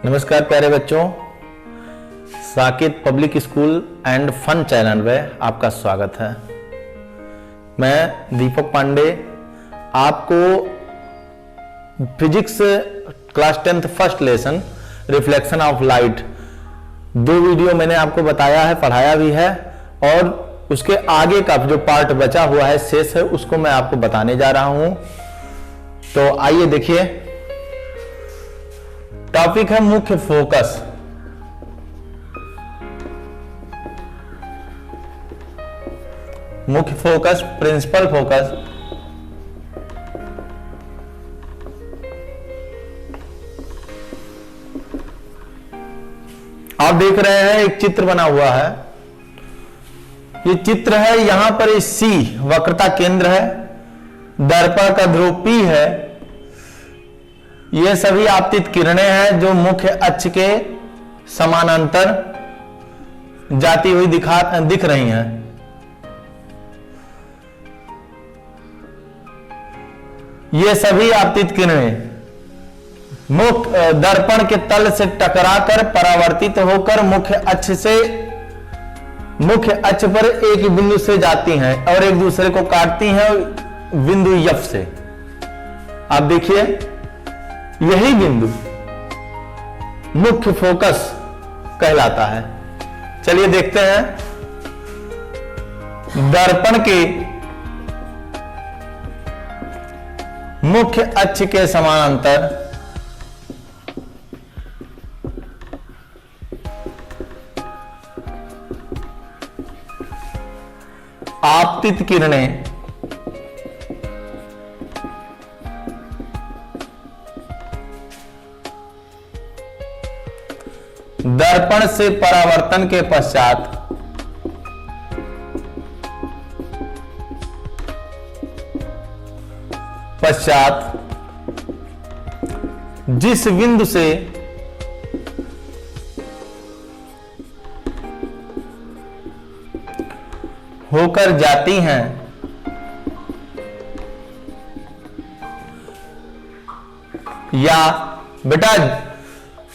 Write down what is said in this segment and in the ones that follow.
नमस्कार प्यारे बच्चों, Saket public school and fun channel में आपका स्वागत है। मैं दीपक पांडे आपको physics class 10th first lesson reflection of light 2 video मैंने आपको बताया है, पढ़ाया भी है, और उसके आगे का जो पार्ट बचा हुआ है, शेष है, उसको मैं आपको बताने जा रहा हूं। तो आइए देखिए, टॉपिक है मुख्य फोकस। मुख्य फोकस, प्रिंसिपल फोकस। आप देख रहे हैं एक चित्र बना हुआ है। ये चित्र है, यहां पर सी वक्रता केंद्र है, दर्पण का ध्रुव P है, ये सभी आपतित किरणें हैं जो मुख्य अक्ष के समानांतर जाती हुई दिख रही हैं। ये सभी आपतित किरणें मुख्य दर्पण के तल से टकराकर परावर्तित होकर मुख्य अक्ष पर एक बिंदु से जाती हैं और एक दूसरे को काटती हैं बिंदु F से। आप देखिए, यही बिंदु मुख्य फोकस कहलाता है। चलिए देखते हैं। दर्पण के मुख्य अक्ष के समानांतर आपतित किरणें दर्पण से परावर्तन के पश्चात जिस बिंदु से होकर जाती हैं या बेटा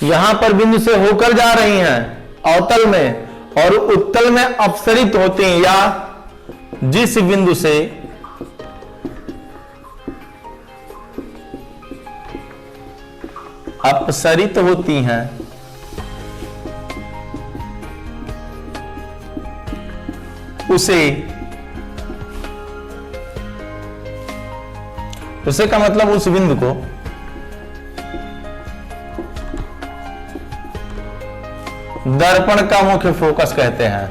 यहां पर बिंदु से होकर जा रही हैं अवतल में और उत्तल में अपसरित होती हैं, या जिस बिंदु से अपसरित होती हैं उसे का मतलब उस बिंदु को दर्पण का मुख्य फोकस कहते हैं।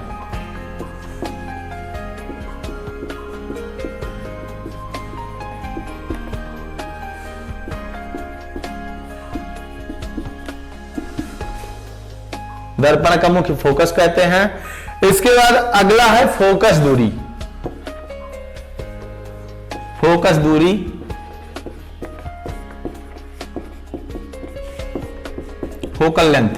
दर्पण का मुख्य फोकस कहते हैं। इसके बाद अगला है फोकस दूरी। फोकस दूरी फोकल लेंथ।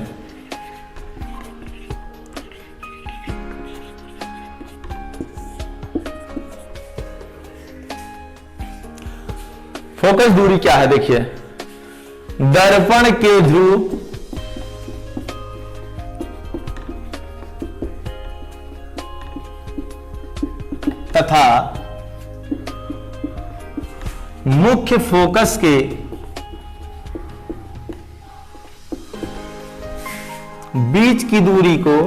फोकस दूरी क्या है? देखिए, दर्पण के ध्रुव तथा मुख्य फोकस के बीच की दूरी को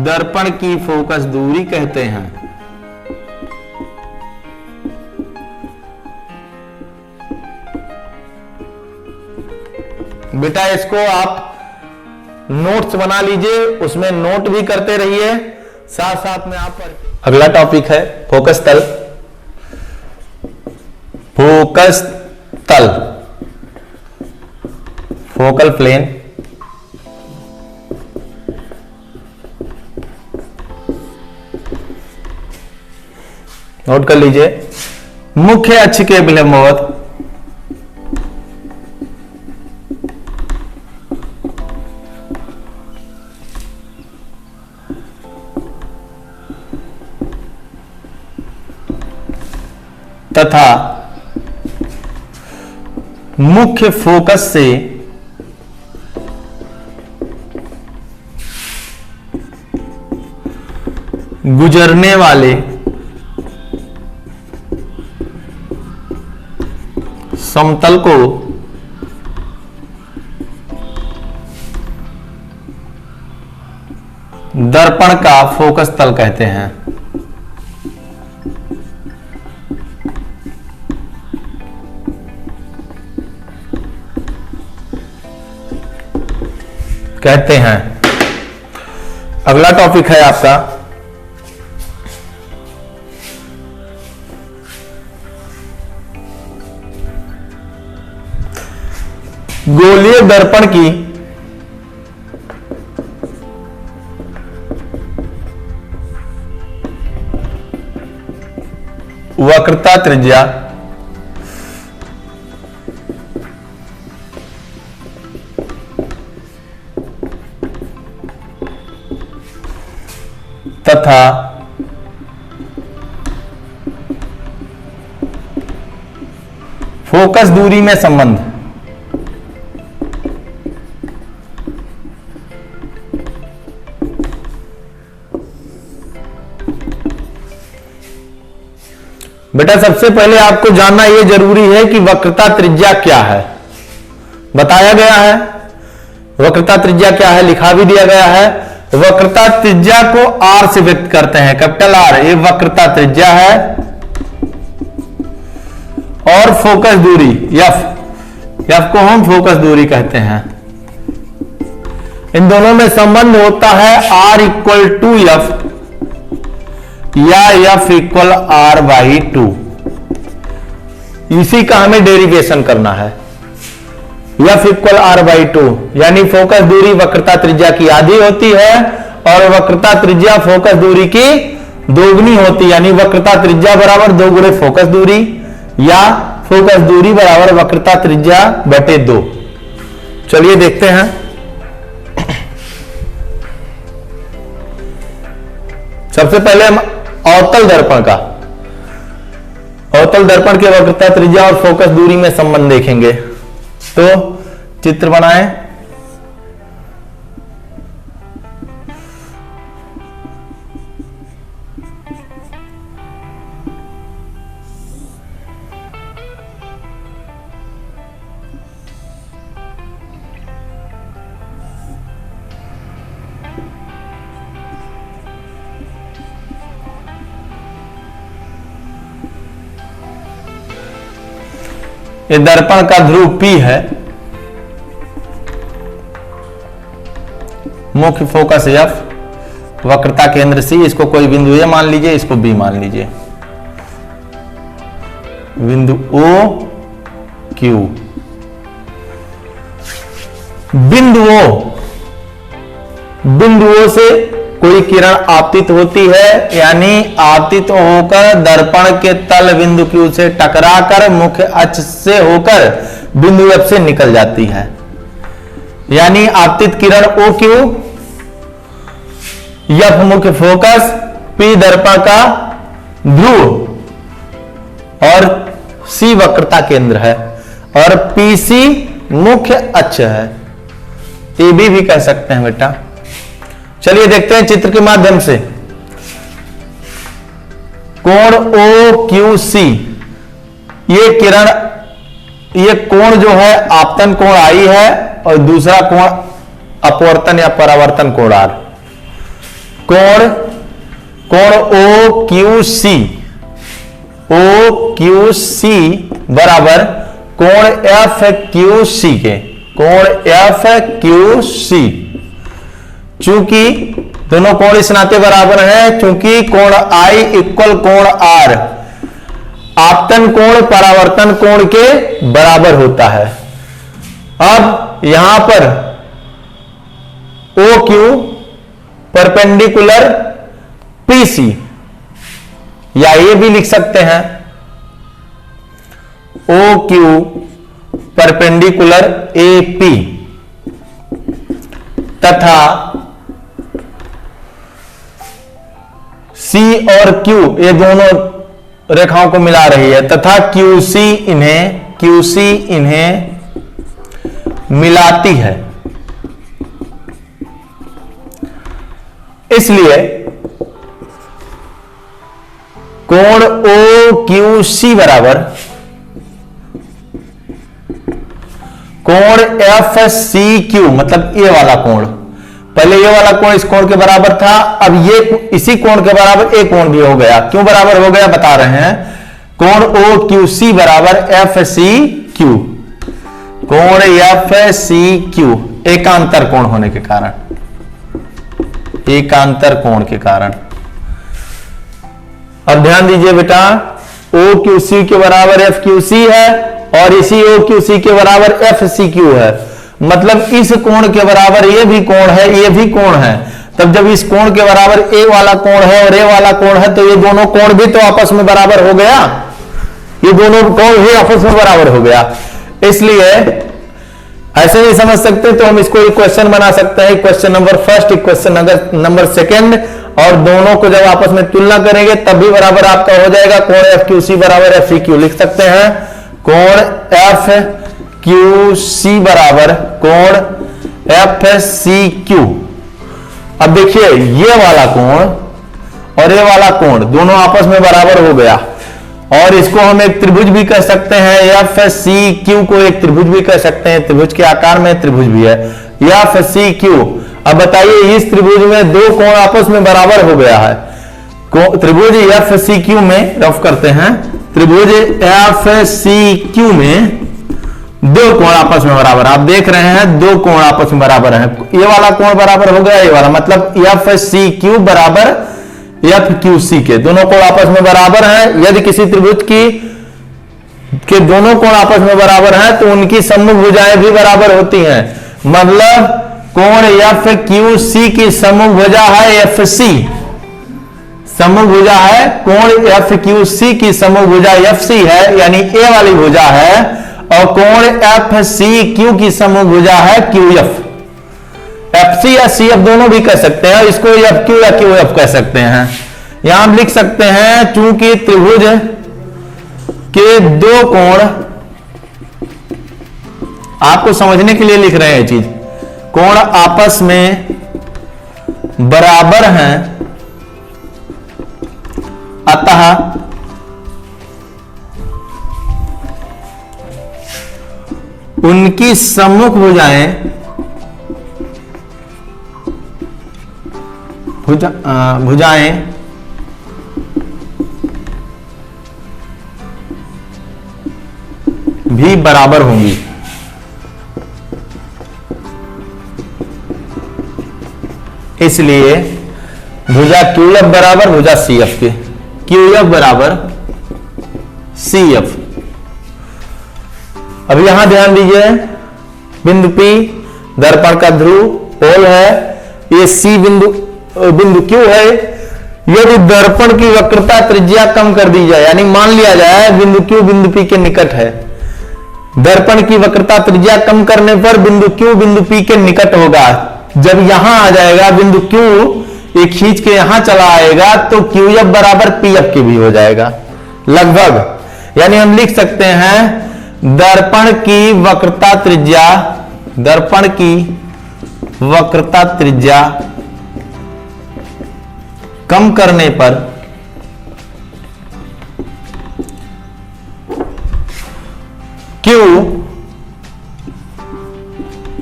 दर्पण की फोकस दूरी कहते हैं। बेटा इसको आप नोट्स बना लीजिए, उसमें नोट भी करते रहिए, साथ साथ में आप अगला टॉपिक है फोकस तल। फोकस तल, फोकल प्लेन। नोट कर लीजिए, मुख्य अक्ष के लंबवत तथा मुख्य फोकस से गुजरने वाले समतल को दर्पण का फोकस तल कहते हैं। अगला टॉपिक है आपका गोलीय दर्पण की वक्रता त्रिज्या तथा फोकस दूरी में संबंध बेटा सबसे पहले आपको जानना यह जरूरी है कि वक्रता त्रिज्या क्या है। बताया गया है वक्रता त्रिज्या क्या है, लिखा भी दिया गया है। वक्रता त्रिज्या को आर से व्यक्त करते हैं, कैपिटल आर। ये वक्रता त्रिज्या है और फोकस दूरी एफ को हम फोकस दूरी कहते हैं। इन दोनों में संबंध होता है आर इक्वल टू एफ या एफ इक्वल आर बाई 2। इसी का हमें डेरिवेशन करना है। एफ इक्वल आर बाई 2 यानी फोकस दूरी वक्रता त्रिज्या की आधी होती है और वक्रता त्रिज्या फोकस दूरी की दोगुनी होती है, यानी वक्रता त्रिज्या बराबर 2 गुणे फोकस दूरी या फोकस दूरी बराबर वक्रता त्रिज्या बटे 2। चलिए देखते हैं। सबसे पहले हम अवतल दर्पण का अवतल दर्पण के वक्रता त्रिज्या और फोकस दूरी में संबंध देखेंगे। तो चित्र बनाएं। ये दर्पण का ध्रुव P है, मुख्य फोकस F, वक्रता केंद्र C। इसको कोई बिंदु A मान लीजिए, इसको B मान लीजिए। बिंदु O Q, बिंदुओं से कोई किरण आपतित होती है, यानी आपतित होकर दर्पण के तल बिंदु Q से टकराकर मुख्य अक्ष से होकर बिंदु F से निकल जाती है। यानी आपतित किरण OQ, F मुख्य फोकस, P दर्पण का ध्रुव और C वक्रता केंद्र है और PC मुख्य अक्ष है। AB भी कह सकते हैं बेटा। चलिए देखते हैं चित्र के माध्यम से। कोण OQC, ये कोण जो है आपतन कोण I है और दूसरा कोण अपवर्तन या परावर्तन कोण R। कोण OQC बराबर कोण FQC के, कोण FQC। चूंकि दोनों कोण इस नाते बराबर हैं, चूंकि कोण I इक्वल कोण R आपतन कोण परावर्तन कोण के बराबर होता है। अब यहां पर OQ परपेंडिकुलर PC, या ये भी लिख सकते हैं OQ परपेंडिकुलर AP तथा C और Q ये दोनों रेखाओं को मिला रही है तथा QC इन्हें मिलाती है। इसलिए कोण OQC बराबर कोण FCQ, मतलब ये वाला कोण, पहले ये वाला कोण इस कोण के बराबर था, अब ये इसी कोण के बराबर एक कोण भी हो गया। क्यों बराबर हो गया बता रहे हैं। कोण OQC बराबर FCQ, कोण FCQ एकांतर कोण होने के कारण, एकांतर कोण के कारण। अब ध्यान दीजिए बेटा, OQC के बराबर FQC है और इसी OQC के बराबर FCQ है, मतलब इस कोण के बराबर ये भी कोण है, ये भी कोण है। तब जब इस कोण के बराबर ए वाला कोण है और ए वाला कोण है तो ये दोनों कोण भी तो आपस में बराबर हो गया, ये दोनों कोण भी आपस में बराबर हो गया। इसलिए ऐसे नहीं समझ सकते तो हम इसको एक क्वेश्चन बना सकते हैं, question number first, question number second, और दोनों को जब आपस में तुलना करेंगे तब भी बराबर आपका हो जाएगा। कोण FQC बराबर FCQ लिख सकते हैं, कोण FQC बराबर कोण FCQ। अब देखिए ये वाला कोण और ये वाला कोण दोनों आपस में बराबर हो गया, और इसको हम एक त्रिभुज भी कह सकते हैं, FCQ को एक त्रिभुज भी कह सकते हैं, त्रिभुज के आकार में त्रिभुज भी है FCQ। अब बताइए इस त्रिभुज में दो कोण आपस में बराबर हो गया है, त्रिभुज FCQ में रफ करते हैं, त्रिभुज FCQ में दो कोण आपस में बराबर, आप देख रहे हैं दो कोण आपस में बराबर हैं, ये वाला कोण बराबर हो गया ये वाला, मतलब FCQ बराबर FQC के दोनों कोण आपस में बराबर हैं। यदि किसी त्रिभुज के दोनों कोण आपस में बराबर हैं तो उनकी सम्मुख भुजाएं भी बराबर होती हैं, मतलब कोण FQC की सम्मुख भुजा है FC, सम्मुख भुजा है कोण FQC की सम्मुख भुजा FC है, यानी ए वाली भुजा है, और कोण FCQ की सम्मुख भुजा है QF। FC या CF दोनों भी कह सकते हैं, इसको FQ या QF कह सकते हैं। यहां हम लिख सकते हैं चूंकि त्रिभुज के दो कोण, आपको समझने के लिए लिख रहे हैं ये चीज, कोण आपस में बराबर हैं, अतः उनकी सम्मुख भुजाएं भी बराबर होंगी। इसलिए भुजा QF बराबर भुजा CF के, QF बराबर CF। अब यहां ध्यान दीजिए, बिंदु P दर्पण का ध्रुव पोल है, ये C बिंदु Q है। यदि दर्पण की वक्रता त्रिज्या कम कर दी जाए, यानी मान लिया जाए बिंदु Q बिंदु P के निकट है, दर्पण की वक्रता त्रिज्या कम करने पर बिंदु Q बिंदु P के निकट होगा। जब यहां आ जाएगा बिंदु Q, ये खींच के यहां चला आएगा तो QF बराबर PF के भी हो जाएगा लगभग। यानी हम लिख सकते हैं दर्पण की वक्रता त्रिज्या, दर्पण की वक्रता त्रिज्या कम करने पर Q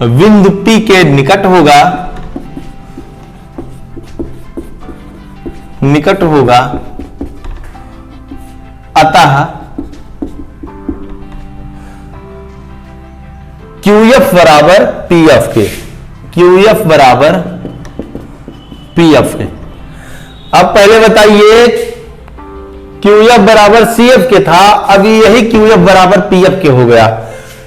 बिंदु P के निकट होगा, निकट होगा, अतः QF बराबर PF के, QF बराबर PF के। अब पहले बताइए QF बराबर CF के था, अब यही QF बराबर PF के हो गया।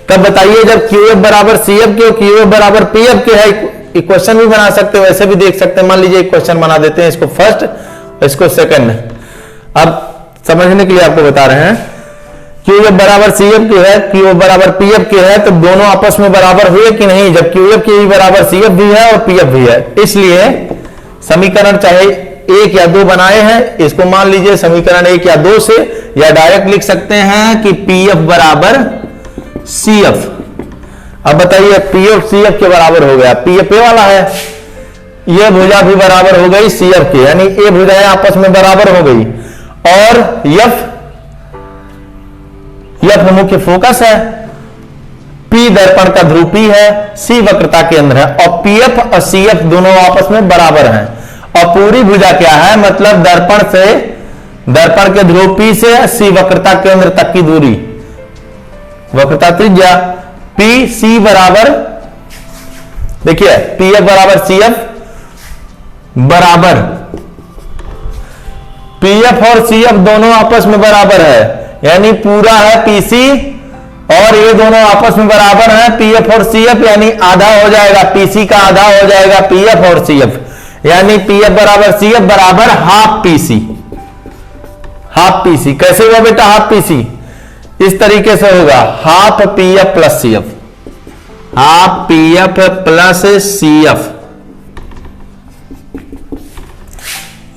तब बताइए जब QF बराबर CF के और QF बराबर PF के है, इक्वेशन भी बना सकते हो, वैसे भी देख सकते हैं। मान लीजिए इक्वेशन बना देते हैं, इसको फर्स्ट और इसको सेकंड। अब समझने के लिए आपको बता रहे हैं, QF बराबर CF के है, QF बराबर PF के है, तो दोनों आपस में बराबर हुए कि नहीं? जब QF के भी बराबर CF भी है और PF भी है, इसलिए समीकरण चाहे 1 या 2 बनाए हैं, इसको मान लीजिए समीकरण 1 या 2 से, या डायरेक्ट लिख सकते हैं कि PF बराबर CF। अब बताइए PF CF के बराबर हो गया, PF वाला है, ये भुजा भी बराबर हो गई CF के, यानी ये भुजाएं आपस में बराबर हो गई। और F मुख्य फोकस है, P दर्पण का ध्रुव P है, C वक्रता केंद्र है, और PF और CF दोनों आपस में बराबर हैं। और पूरी भुजा क्या है, मतलब दर्पण के ध्रुव P से C वक्रता केंद्र तक की दूरी, वक्रता त्रिज्या PC बराबर, देखिए PF बराबर CF बराबर, PF और CF दोनों आपस में बराबर है, यानी पूरा है PC, और ये दोनों आपस में बराबर हैं PF और CF, यानी आधा हो जाएगा, PC का आधा हो जाएगा PF और CF, यानी PF बराबर CF बराबर हाफ PC। हाफ PC कैसे हुआ बेटा हाफ PC? इस तरीके से होगा, half PF plus CF, half PF plus CF,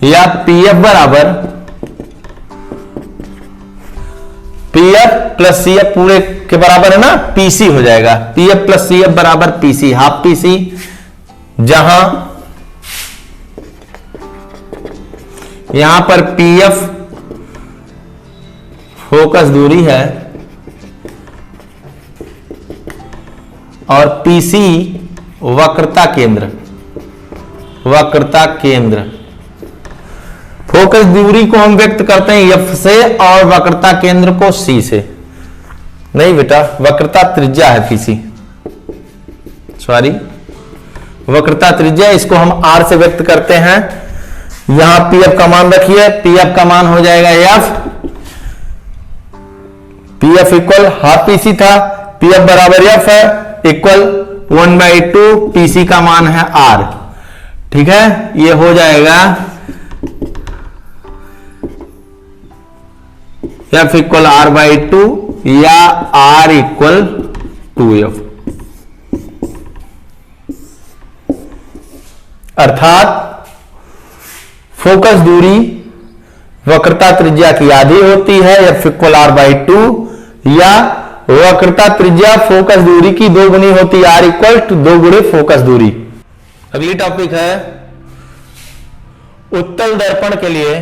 या PF बराबर PF प्लस CF पूरे के बराबर है ना, PC हो जाएगा, PF प्लस CF बराबर PC, हाफ PC, जहां यहां पर PF फोकस दूरी है और PC वक्रता केंद्र, वक्रता केंद्र। फोकस दूरी को हम व्यक्त करते हैं F से और वक्रता केंद्र को C से, नहीं बेटा वक्रता त्रिज्या है PC, सॉरी वक्रता त्रिज्या, इसको हम R से व्यक्त करते हैं। यहां PF का मान रखिए, PF का मान हो जाएगा F, PF equal half PC था, PF बराबर F है, इक्वल 1/2 PC का मान है R, ठीक है, ये हो जाएगा F इक्वल R/2 या R इक्वल 2F, अर्थात फोकस दूरी वक्रता त्रिज्या की आधी होती है, F इक्वल R/2, या वक्रता त्रिज्या फोकस दूरी की 2 गुनी होती है, R इक्वल टू 2 गुणे फोकस दूरी। अगली टॉपिक है उत्तल दर्पण के लिए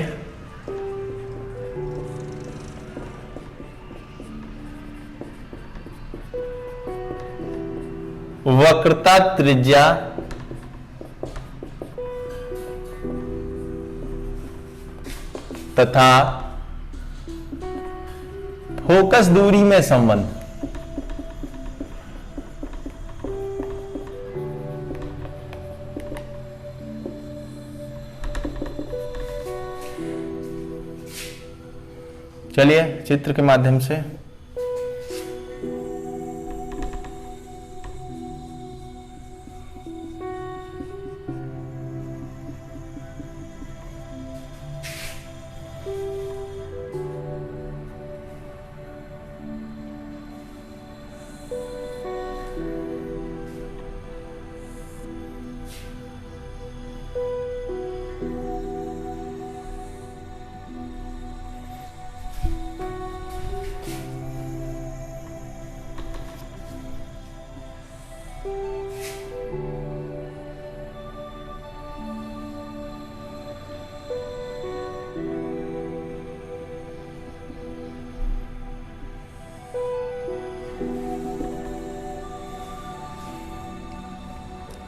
वक्रता त्रिज्या तथा फोकस दूरी में संबंध। चलिए चित्र के माध्यम से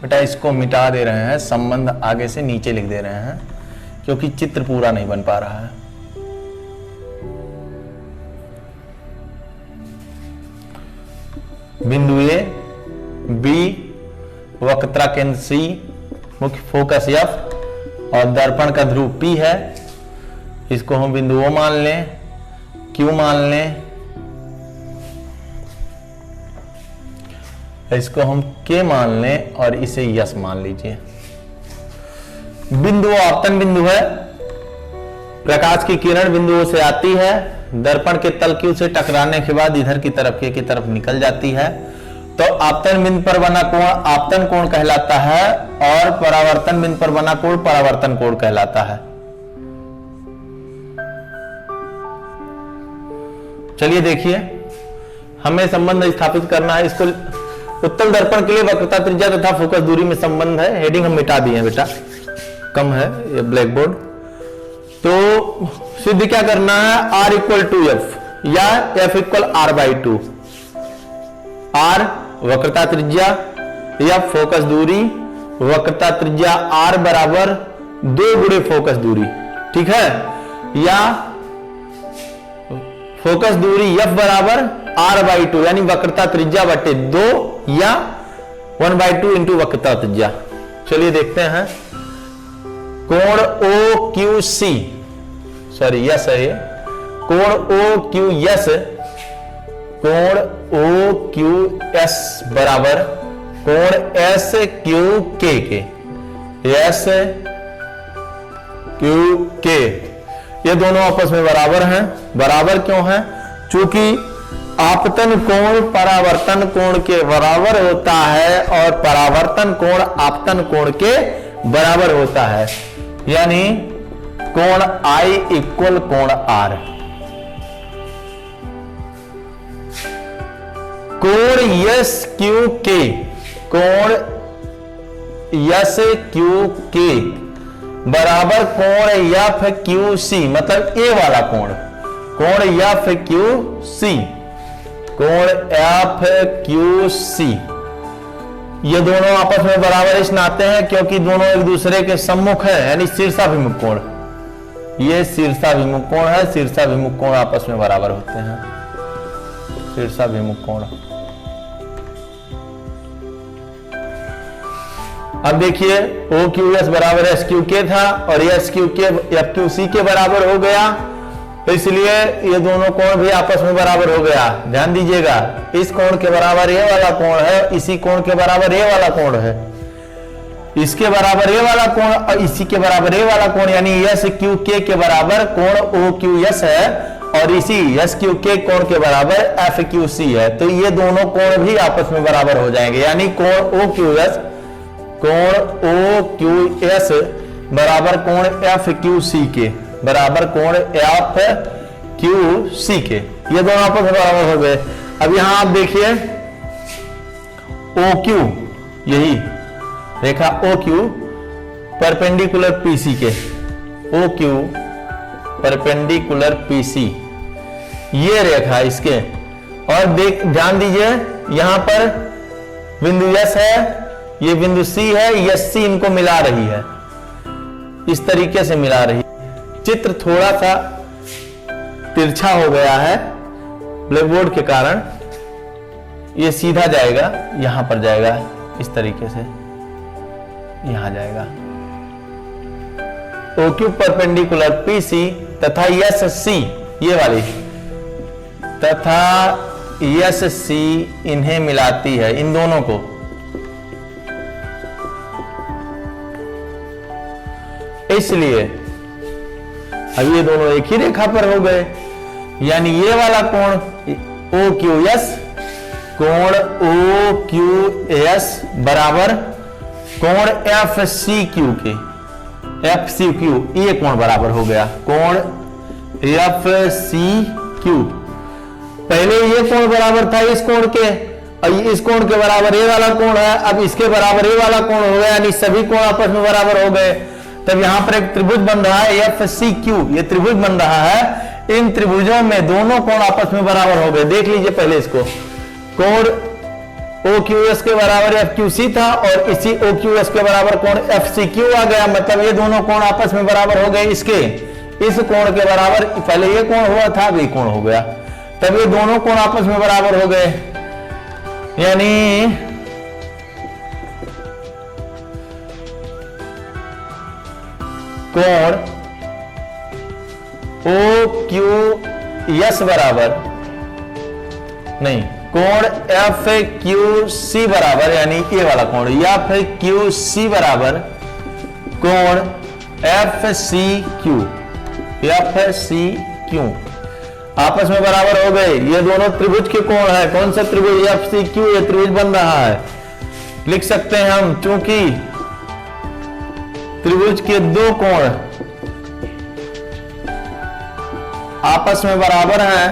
बेटा इसको मिटा दे रहे हैं, संबंध आगे से नीचे लिख दे रहे हैं क्योंकि चित्र पूरा नहीं बन पा रहा है। बिंदु ए, बी वक्रता केंद्र C, मुख्य फोकस F और दर्पण का ध्रुव P है, इसको हम बिंदु O मान लें, Q मान लें, इसको हम K मान लें और इसे यस मान लीजिए। बिंदु आपतन बिंदु है, प्रकाश की किरण बिंदुओं से आती है, दर्पण के तल Q से टकराने के बाद इधर की तरफ K की तरफ निकल जाती है तो आपतन बिंदु पर बना कोण आपतन कोण कहलाता है और परावर्तन बिंदु पर बना कोण परावर्तन कोण कहलाता है। चलिए देखिए, हमें संबंध स्थापित करना है। इसको उत्तल दर्पण के लिए वक्रता त्रिज्या तथा फोकस दूरी में संबंध है। हेडिंग हम मिटा दिए बेटा, कम है ये ब्लैक बोर्ड। तो सिद्ध क्या करना है, R इक्वल टू एफ या F इक्वल R/2। R वक्रता त्रिज्या या फोकस दूरी, वक्रता त्रिज्या R बराबर 2 गुणे फोकस दूरी, ठीक है, या फोकस दूरी F बराबर R/2 यानी वक्रता त्रिज्या बटे 2 या 1/2 इंटू वक्रता त्रिज्या। चलिए देखते हैं। कोण OQC, सॉरी यस है ये, कोण OQS, कोण OQS बराबर कोण SQK के, SQK ये दोनों आपस में बराबर हैं। बराबर क्यों हैं? चूंकि आपतन कोण परावर्तन कोण के बराबर होता है और परावर्तन कोण आपतन कोण के बराबर होता है, यानी कोण I इक्वल कोण R। कोण SQK, कोण SQK बराबर कोण FQC, मतलब ए वाला कोण, कोण FQC, कोण FQC ये दोनों आपस में बराबर इस नाते हैं क्योंकि दोनों एक दूसरे के सम्मुख है, यानी शीर्षाभिमुख कोण। ये शीर्षाभिमुख कोण है, शीर्षाभिमुख कोण आपस में बराबर होते हैं, शीर्षाभिमुख कोण। अब देखिए OQS बराबर SQK था और ये SQK FQC के बराबर हो गया, तो इसलिए ये दोनों कोण भी आपस में बराबर हो गया। ध्यान दीजिएगा, इस कोण के बराबर ये वाला कोण है, इसी कोण के बराबर ये वाला कोण है, इसके बराबर ये वाला कोण और इसी के बराबर ये वाला कोण, यानी SQK के बराबर कोण OQS है और इसी SQK कोण के बराबर FQC है। तो ये दोनों कोण भी आपस में बराबर हो जाएंगे, यानी कोण OQS बराबर कोण FQC के बराबर कोण FQC के, ये दोनों आपस में बराबर हो गए। अब यहां आप देखिए OQ, यही रेखा OQ परपेंडिकुलर PC के, OQ परपेंडिकुलर PC ये रेखा इसके, और ध्यान दीजिए यहां पर बिंदु S है, ये बिंदु C है, SC इनको मिला रही है, इस तरीके से मिला रही है। चित्र थोड़ा सा तिरछा हो गया है ब्लैक बोर्ड के कारण, ये सीधा जाएगा, यहां पर जाएगा, इस तरीके से यहां जाएगा। OQ परपेंडिकुलर PC तथा SC ये वाली तथा SC इन्हें मिलाती है, इन दोनों को। इसलिए अब ये दोनों एक ही रेखा पर हो गए, यानी ये वाला कोण OQS, कोण OQS बराबर कोण FCQ के, FCQ ये कोण बराबर हो गया, कोण FCQ। पहले ये कोण बराबर था इस कोण के, और इस कोण के बराबर ये वाला कोण है, अब इसके बराबर ये वाला कोण हो गया, यानी सभी कोण आपस में बराबर हो गए। तब यहां पर एक त्रिभुज बन रहा है FCQ, ये त्रिभुज बन रहा है। इन त्रिभुजों में दोनों कोण आपस में बराबर हो गए। देख लीजिए पहले इसको, कोण OQS के बराबर FQC था और इसी OQS के बराबर कोण FCQ आ गया, मतलब ये दोनों कोण आपस में बराबर हो गए। इसके इस कोण के बराबर पहले ये कोण हुआ था, अब ये कोण हो गया, तब ये दोनों कोण आपस में बराबर हो गए, यानी कोण OQS बराबर नहीं, कोण FQC बराबर, यानी ये वाला कोण FQC बराबर कोण FCQ। आपस में बराबर हो गए। ये दोनों त्रिभुज के कोण है। कौन सा त्रिभुज? F C Q. ये त्रिभुज बन रहा है। लिख सकते हैं हम, क्योंकि त्रिभुज के दो कोण आपस में बराबर हैं,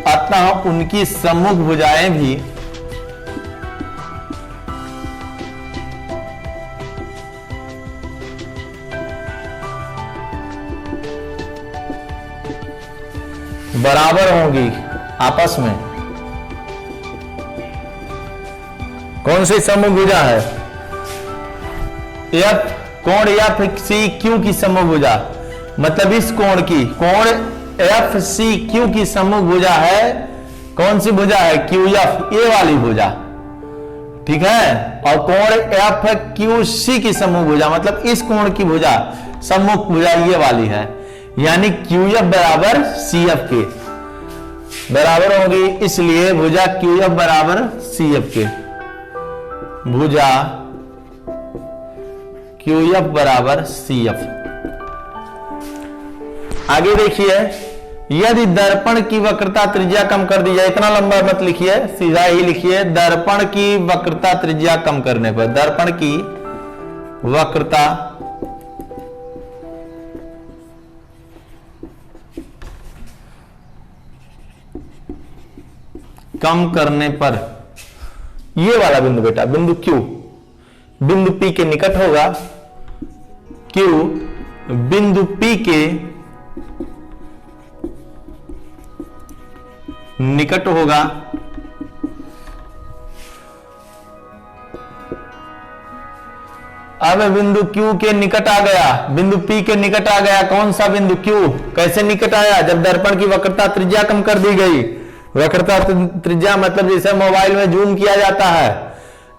अतः उनकी सम्मुख भुजाएं भी बराबर होंगी आपस में। कौन सी सम्मुख भुजा है? एफ कोण एफ सी क्यू की सम्मुख भुजा, मतलब इस कोण की, कोण एफ सी क्यू की सम्मुख भुजा है। कौन सी भुजा है? क्यू एफ, ए वाली भुजा, ठीक है। और कोण एफ क्यू सी की सम्मुख भुजा, मतलब इस कोण की भुजा, सम्मुख भुजा ये वाली है। यानी क्यू एफ बराबर सी एफ के बराबर होगी। इसलिए भुजा क्यू एफ बराबर सी एफ के, भुजा क्यू एफ बराबर सी एफ। आगे देखिए, यदि दर्पण की वक्रता त्रिज्या कम कर दी जाए, इतना लंबा मत लिखिए, सीधा ही लिखिए, दर्पण की वक्रता त्रिज्या कम करने पर, दर्पण की वक्रता कम करने पर, ये वाला बिंदु बेटा, बिंदु Q, बिंदु P के निकट होगा। Q बिंदु P के निकट होगा। अब बिंदु Q के निकट आ गया, बिंदु P के निकट आ गया। कौन सा बिंदु Q? कैसे निकट आया? जब दर्पण की वक्रता त्रिज्या कम कर दी गई। वक्रता त्रिज्या मतलब जैसे मोबाइल में जूम किया जाता है,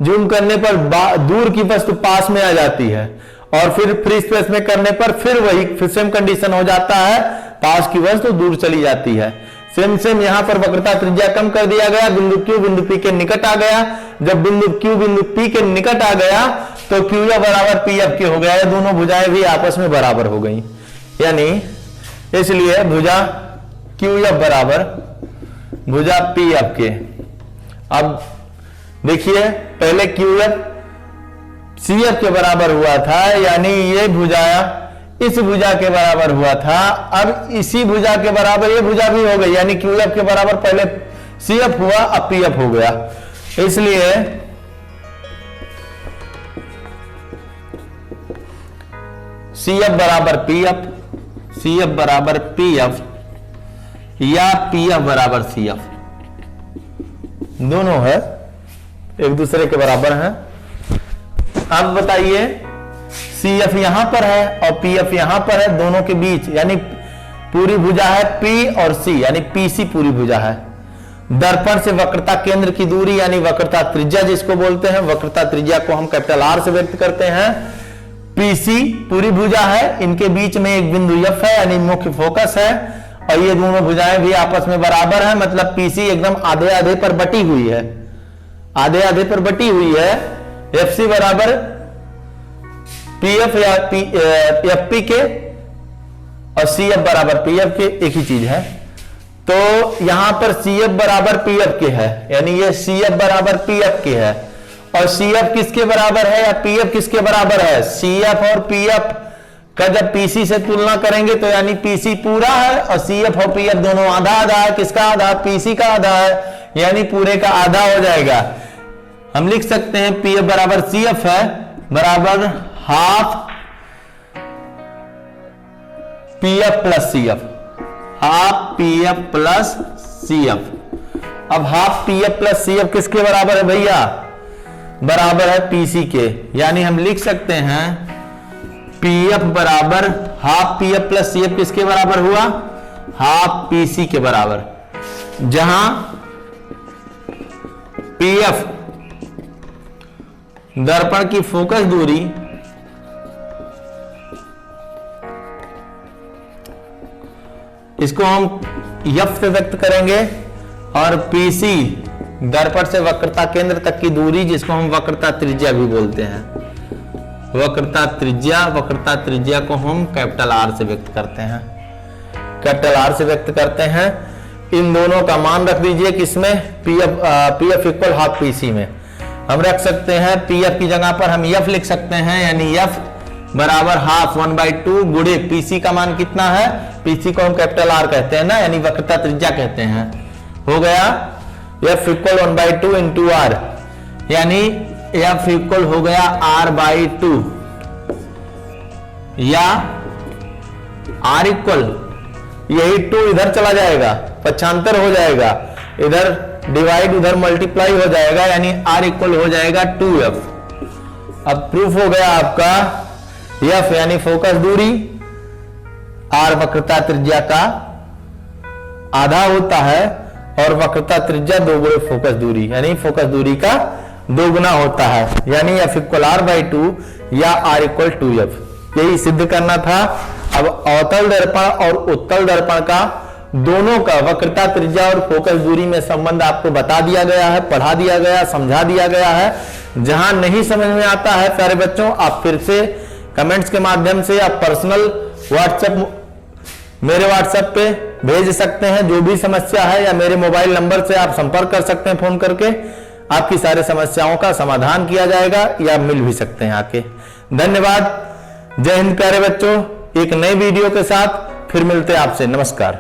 जूम करने पर दूर की वस्तु पास में आ जाती है, और फिर फ्री स्पेस में करने पर फिर वही फिर सेम कंडीशन हो जाता है, पास की वस्तु दूर चली जाती है। सेम यहां पर वक्रता त्रिज्या कम कर दिया गया, बिंदु Q बिंदु P के निकट आ गया। जब बिंदु Q बिंदु P के निकट आ गया तो QF बराबर PF के हो गया। ये दोनों भुजाएं भी आपस में बराबर हो गई, यानी इसलिए भुजा QF बराबर भुजा PF के। अब देखिए, पहले QF CF के बराबर हुआ था, यानी ये भुजा इस भुजा के बराबर हुआ था। अब इसी भुजा के बराबर ये भुजा भी हो गई, यानी QF के बराबर पहले CF हुआ, अब PF हो गया। इसलिए CF बराबर PF, CF बराबर PF या PF बराबर CF, दोनों है एक दूसरे के बराबर हैं। अब बताइए, CF यहां पर है और PF यहां पर है, दोनों के बीच यानी पूरी भुजा है P और C, यानी PC पूरी भुजा है। दर्पण से वक्रता केंद्र की दूरी यानी वक्रता त्रिज्या जिसको बोलते हैं, वक्रता त्रिज्या को हम कैपिटल R से व्यक्त करते हैं। PC पूरी भुजा है, इनके बीच में एक बिंदु F है यानी मुख्य फोकस है, और ये दोनों भुजाएं भी आपस में बराबर हैं, मतलब PC एकदम आधे आधे पर बटी हुई है, आधे आधे पर बटी हुई है। FC बराबर PF या FP के और CF बराबर PF के, एक ही चीज है। तो यहां पर CF बराबर PF के है, यानी ये CF बराबर PF के है, और CF किसके बराबर है या PF किसके बराबर है? CF और PF का जब PC से तुलना करेंगे तो यानी PC पूरा है और CF और PF दोनों आधा आधा है। किसका आधा? PC का आधा है, यानी पूरे का आधा हो जाएगा। हम लिख सकते हैं PF बराबर CF है बराबर half PF plus CF, half PF plus CF। अब हाफ PF प्लस CF किसके बराबर है भैया? बराबर है PC के, यानी हम लिख सकते हैं PF बराबर हाफ PF प्लस CF किसके बराबर हुआ? हाफ PC के बराबर, जहां PF दर्पण की फोकस दूरी इसको हम F से व्यक्त करेंगे, और PC दर्पण से वक्रता केंद्र तक की दूरी जिसको हम वक्रता त्रिज्या भी बोलते हैं। वक्रता त्रिज्या को हम कैपिटल आर से व्यक्त करते हैं, कैपिटल आर से व्यक्त करते हैं। इन दोनों का मान रख दीजिए किसमें, P F equal half PC में। हम रख सकते हैं पी एफ की जगह पर हम एफ लिख सकते हैं, यानी एफ बराबर हाफ 1/2 गुणे पीसी का मान कितना है, पीसी को हम कैपिटल आर कहते हैं ना, यानी वक्रता त्रिज्या कहते हैं। हो गया एफ इक्वल 1/2 इंटू आर, यानी एफ इक्वल हो गया r/2 या r इक्वल, यही 2 इधर चला जाएगा, पक्षांतर हो जाएगा, इधर डिवाइड उधर मल्टीप्लाई हो जाएगा, यानी r इक्वल हो जाएगा 2f। अब प्रूफ हो गया आपका f यानी फोकस दूरी, r वक्रता त्रिज्या का आधा होता है और वक्रता त्रिज्या 2 गुणे फोकस दूरी, यानी फोकस दूरी का 2 गुना होता है, यानी f इक्वल r/2 या r इक्वल 2f। यही सिद्ध करना था। अब अवतल दर्पण और उत्तल दर्पण का दोनों का वक्रता त्रिज्या और फोकस दूरी में संबंध आपको बता दिया गया है, पढ़ा दिया गया, समझा दिया गया है। जहां नहीं समझ में आता है प्यारे बच्चों, आप फिर से कमेंट्स के माध्यम से या पर्सनल व्हाट्सएप मेरे व्हाट्सएप पे भेज सकते हैं जो भी समस्या है, या मेरे मोबाइल नंबर से आप संपर्क कर सकते हैं फोन करके, आपकी सारी समस्याओं का समाधान किया जाएगा या मिल भी सकते हैं आके। धन्यवाद। जय हिंद प्यारे बच्चों। एक नई वीडियो के साथ फिर मिलते हैं आपसे। नमस्कार।